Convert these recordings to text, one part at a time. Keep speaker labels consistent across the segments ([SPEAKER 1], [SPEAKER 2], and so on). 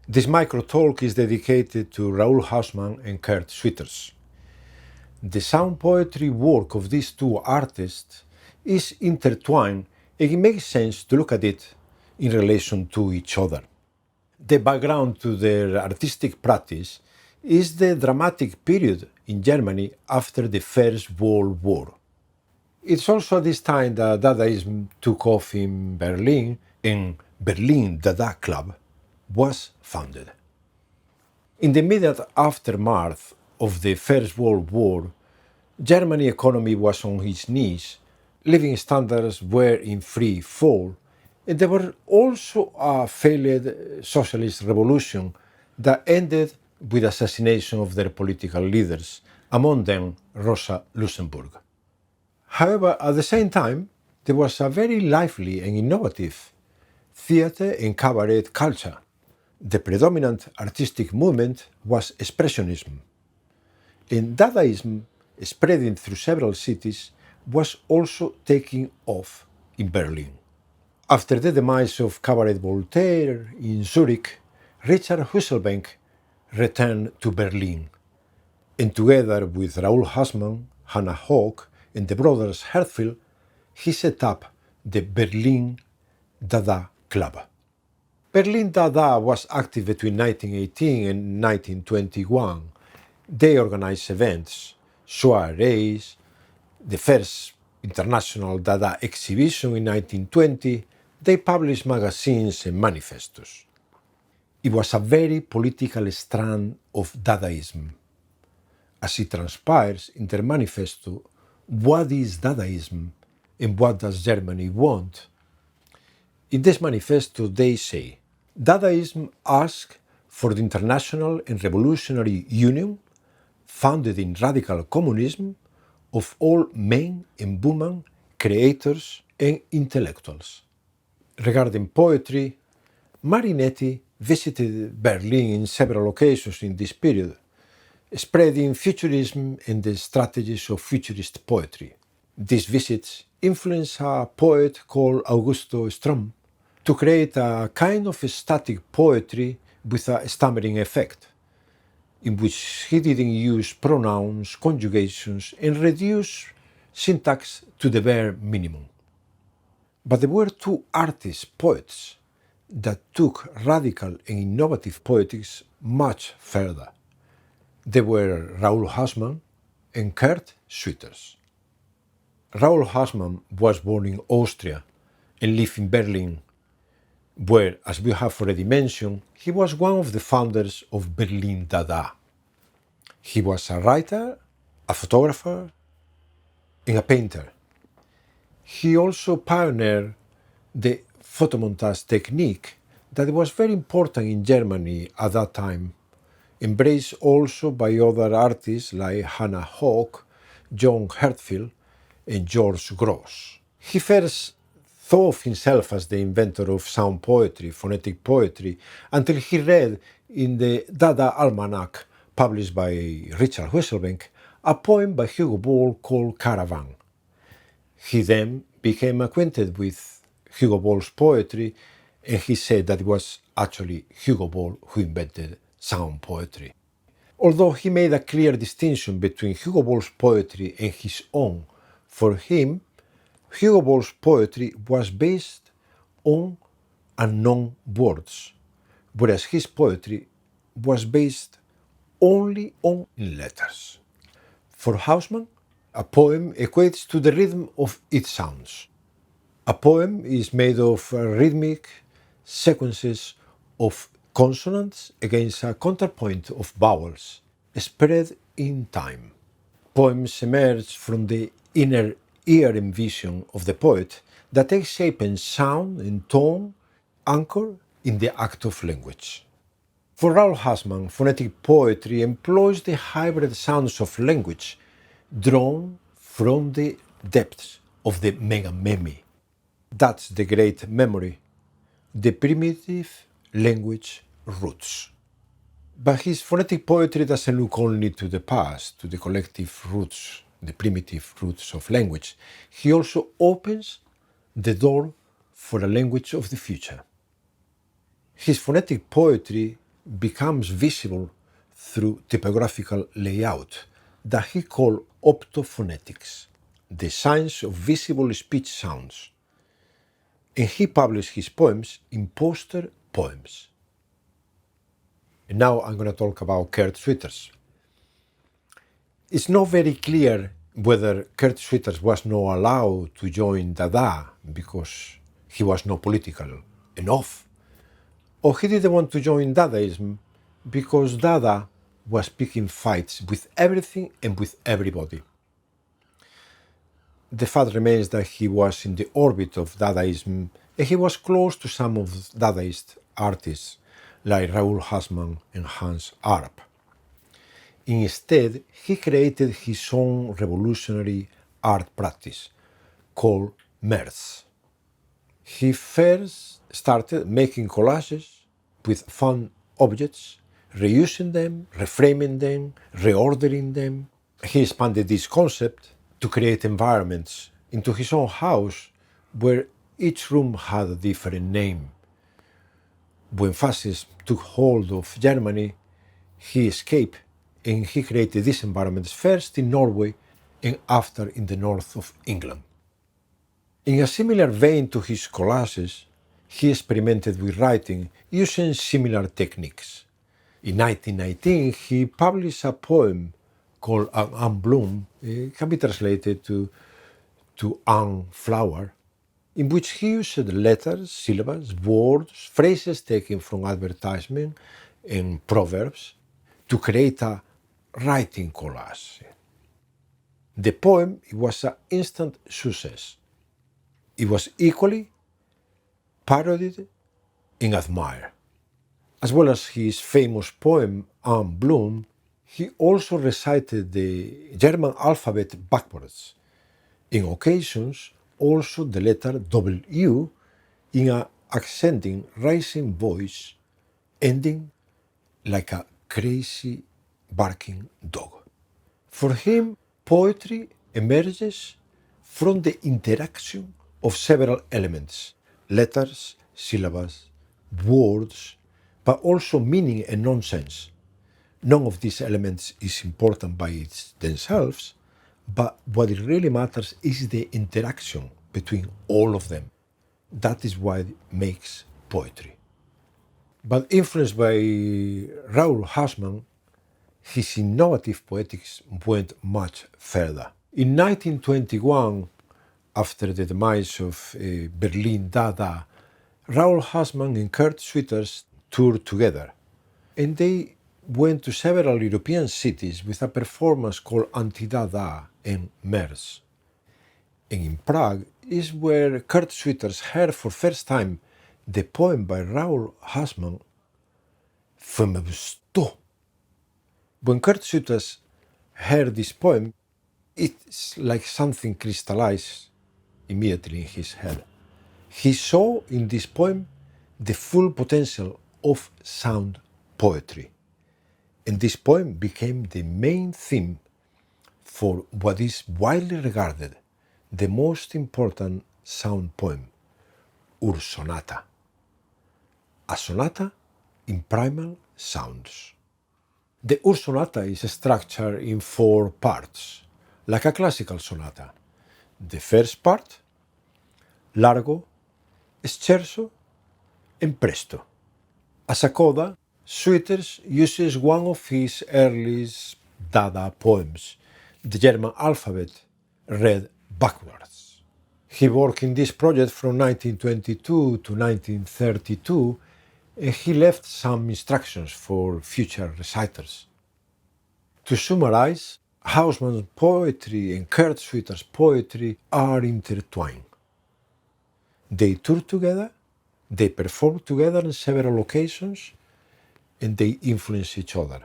[SPEAKER 1] This micro talk is dedicated to Raoul Hausmann and Kurt Schwitters. The sound poetry work of these two artists is intertwined, and it makes sense to look at it in relation to each other. The background to their artistic practice is the dramatic period in Germany after the First World War. It's also at this time that Dadaism took off in Berlin and Berlin Dada Club was founded. In the immediate aftermath of the First World War, Germany's economy was on its knees, living standards were in free fall, and there was also a failed socialist revolution that ended with assassination of their political leaders, among them Rosa Luxemburg. However, at the same time, there was a very lively and innovative theatre and cabaret culture. The predominant artistic movement was Expressionism, and Dadaism, spreading through several cities, was also taking off in Berlin. After the demise of Cabaret Voltaire in Zurich, Richard Husselbenck returned to Berlin, and together with Raoul Hausmann, Hannah Höch, and the brothers Herzfeld, he set up the Berlin Dada Club. Berlin Dada was active between 1918 and 1921. They organized events, soirees, the first international Dada exhibition in 1920. They published magazines and manifestos. It was a very political strand of Dadaism. As it transpires in their manifesto, what is Dadaism and what does Germany want? In this manifesto they say, Dadaism asks for the international and revolutionary union, founded in radical communism, of all men and women, creators and intellectuals. Regarding poetry, Marinetti visited Berlin in several occasions in this period, spreading futurism and the strategies of futurist poetry. These visits influenced a poet called Augusto Strom to create a kind of static poetry with a stammering effect, in which he didn't use pronouns, conjugations, and reduced syntax to the bare minimum. But there were two artists, poets, that took radical and innovative poetics much further. They were Raoul Hausmann and Kurt Schwitters. Raoul Hausmann was born in Austria and lived in Berlin, where, as we have already mentioned, he was one of the founders of Berlin Dada. He was a writer, a photographer, and a painter. He also pioneered the photomontage technique that was very important in Germany at that time, embraced also by other artists like Hannah Höch, John Herzfeld, and George Grosz. He first thought of himself as the inventor of sound poetry, phonetic poetry, until he read in the Dada Almanac, published by Richard Husselbenck, a poem by Hugo Ball called Caravan. He then became acquainted with Hugo Ball's poetry, and he said that it was actually Hugo Ball who invented sound poetry. Although he made a clear distinction between Hugo Ball's poetry and his own, for him, Hugo Ball's poetry was based on unknown words, whereas his poetry was based only on letters. For Hausmann, a poem equates to the rhythm of its sounds. A poem is made of rhythmic sequences of consonants against a counterpoint of vowels, spread in time. Poems emerge from the inner ear and vision of the poet that takes shape in sound and tone, anchored in the act of language. For Raoul Hausmann, phonetic poetry employs the hybrid sounds of language drawn from the depths of the megameme. That's the great memory, the primitive language roots. But his phonetic poetry doesn't look only to the past, to the collective roots, the primitive roots of language. He also opens the door for a language of the future. His phonetic poetry becomes visible through typographical layout that he called optophonetics, the science of visible speech sounds, and he published his poems in poster poems. And now I'm going to talk about Kurt Schwitters. It's not very clear whether Kurt Schwitters was not allowed to join Dada because he was not political enough, or he didn't want to join Dadaism because Dada was picking fights with everything and with everybody. The fact remains that he was in the orbit of Dadaism and he was close to some of Dadaist artists like Raoul Hassmann and Hans Arp. Instead, he created his own revolutionary art practice called MERS. He first started making collages with found objects, reusing them, reframing them, reordering them. He expanded this concept to create environments into his own house where each room had a different name. When fascism took hold of Germany, he escaped and he created these environments first in Norway and after in the north of England. In a similar vein to his collages, he experimented with writing using similar techniques. In 1919, he published a poem called An Bloom, it can be translated to An Flower, in which he used letters, syllables, words, phrases taken from advertisement and proverbs to create a writing collage. The poem was an instant success. It was equally parodied and admired. As well as his famous poem An Bloom, he also recited the German alphabet backwards. In occasions, also the letter W in an ascending, rising voice, ending like a crazy barking dog. For him, poetry emerges from the interaction of several elements, letters, syllables, words, but also meaning and nonsense. None of these elements is important by themselves, but what really matters is the interaction between all of them. That is what makes poetry. But influenced by Raoul Hassmann, his innovative poetics went much further. In 1921, after the demise of Berlin Dada, Raoul Hassmann and Kurt Schwitters toured together, and they went to several European cities with a performance called Anti-Dada and MERS. And in Prague is where Kurt Schwitters heard for first time the poem by Raoul Hassmann, Femme Busto. When Kurt Schwitters heard this poem, it's like something crystallized immediately in his head. He saw in this poem the full potential of sound poetry. And this poem became the main theme for what is widely regarded the most important sound poem, Ursonata, a sonata in primal sounds. The Ursonata is structured in 4 parts, like a classical sonata. The first part, Largo, Scherzo, and Presto. As a coda, Schwitters uses one of his earliest Dada poems, the German alphabet, read backwards. He worked in this project from 1922 to 1932, and he left some instructions for future reciters. To summarize, Hausmann's poetry and Kurt Schwitters' poetry are intertwined. They tour together, they perform together on several occasions, and they influence each other.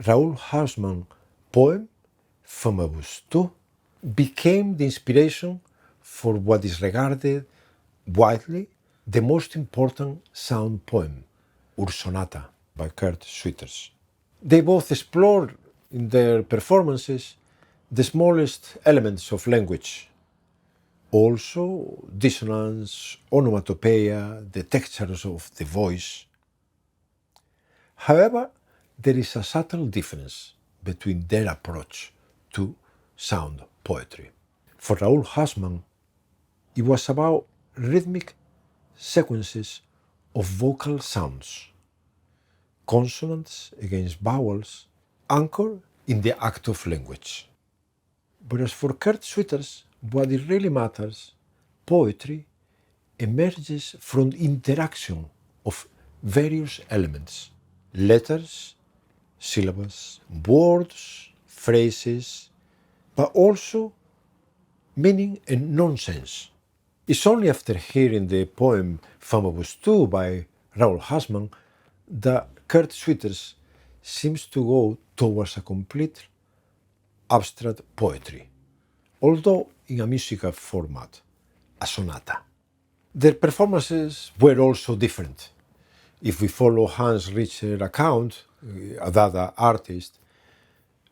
[SPEAKER 1] Raoul Hausmann's poem, Femme Busto, became the inspiration for what is regarded widely the most important sound poem, Ursonata, by Kurt Schwitters. They both explored in their performances the smallest elements of language, Also, dissonance, onomatopoeia, the textures of the voice. However, there is a subtle difference between their approach to sound poetry. For Raoul Hassmann, it was about rhythmic sequences of vocal sounds, consonants against vowels, anchored in the act of language. Whereas for Kurt Schwitters, what it really matters, poetry emerges from the interaction of various elements, letters, syllables, words, phrases, but also meaning and nonsense. It's only after hearing the poem Famobus II by Raoul Hassmann that Kurt Schwitters seems to go towards a complete abstract poetry, although in a musical format, a sonata. Their performances were also different. If we follow Hans Richter's account, a Dada artist,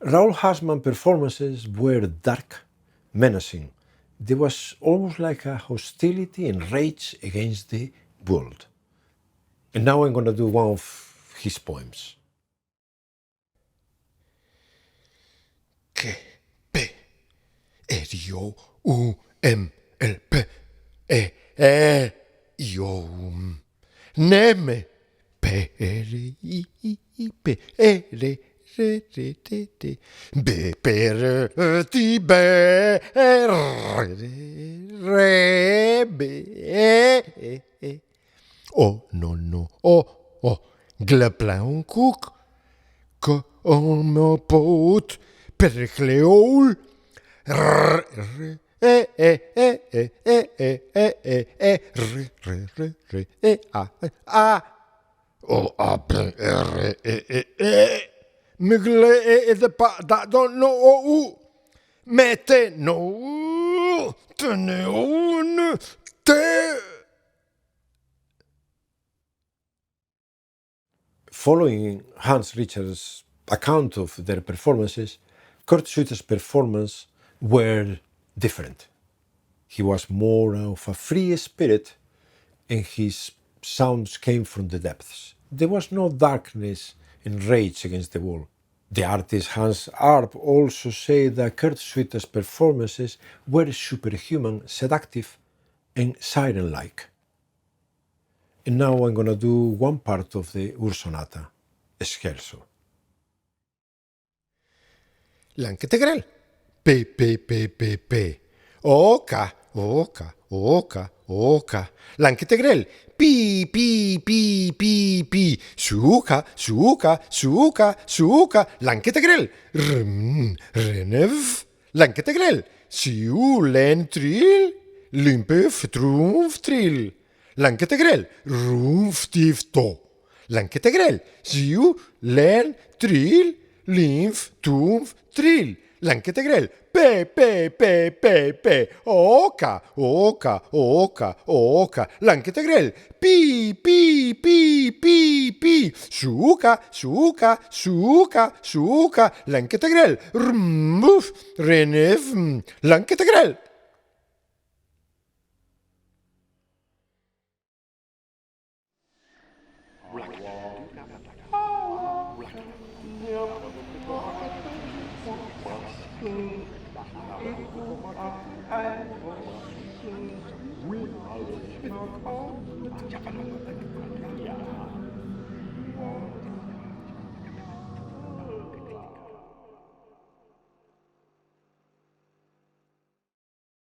[SPEAKER 1] Raoul Hassmann performances were dark, menacing. There was almost like a hostility and rage against the world. And now I'm going to do one of his poems.
[SPEAKER 2] K, P, R, O, U, M, L, P, E, R, I, O, Neme, P, R, I, P, R, re, re, te, te, B, P, R, T, B, R, re, B, E, O, no, no, O, Glepleon koek, K, O, me poot, Perkleol, R, R, A, O, A, B, R, Mugle, the pa, that don't know, O, Mete, no, Tene, Te.
[SPEAKER 1] Following Hans Richter's account of their performances, Kurt Schwitter's performances were different. He was more of a free spirit and his sounds came from the depths. There was no darkness and rage against the wall. The artist Hans Arp also said that Kurt Schwitter's performances were superhuman, seductive, and siren-like. And now I'm going to do one part of the Ur Sonata, Scherzo.
[SPEAKER 2] Lanketegrel. P, P, P, P, P. Oca, oca, oca, oca. Lanketegrel. Pi, pi, pi, pi, pi. Suca, suca, suca, suca. Lanketegrel. Renev. Lanketegrel. Siu, len, tril. Limpef, trumf, tril. Lanketegrel. Rumf, tif, to. Lanketegrel. Siu, len, tril. Limf, tumf, tril. Lanketegrel. Pe, pe, pe, pe, pe. Oca, oca, oca, oca. Lanketegrel. Pi, pi, pi, pi, pi. Suca, suca, suca, suca. Lanketegrel. Rmuf, renev. Lanketegrel.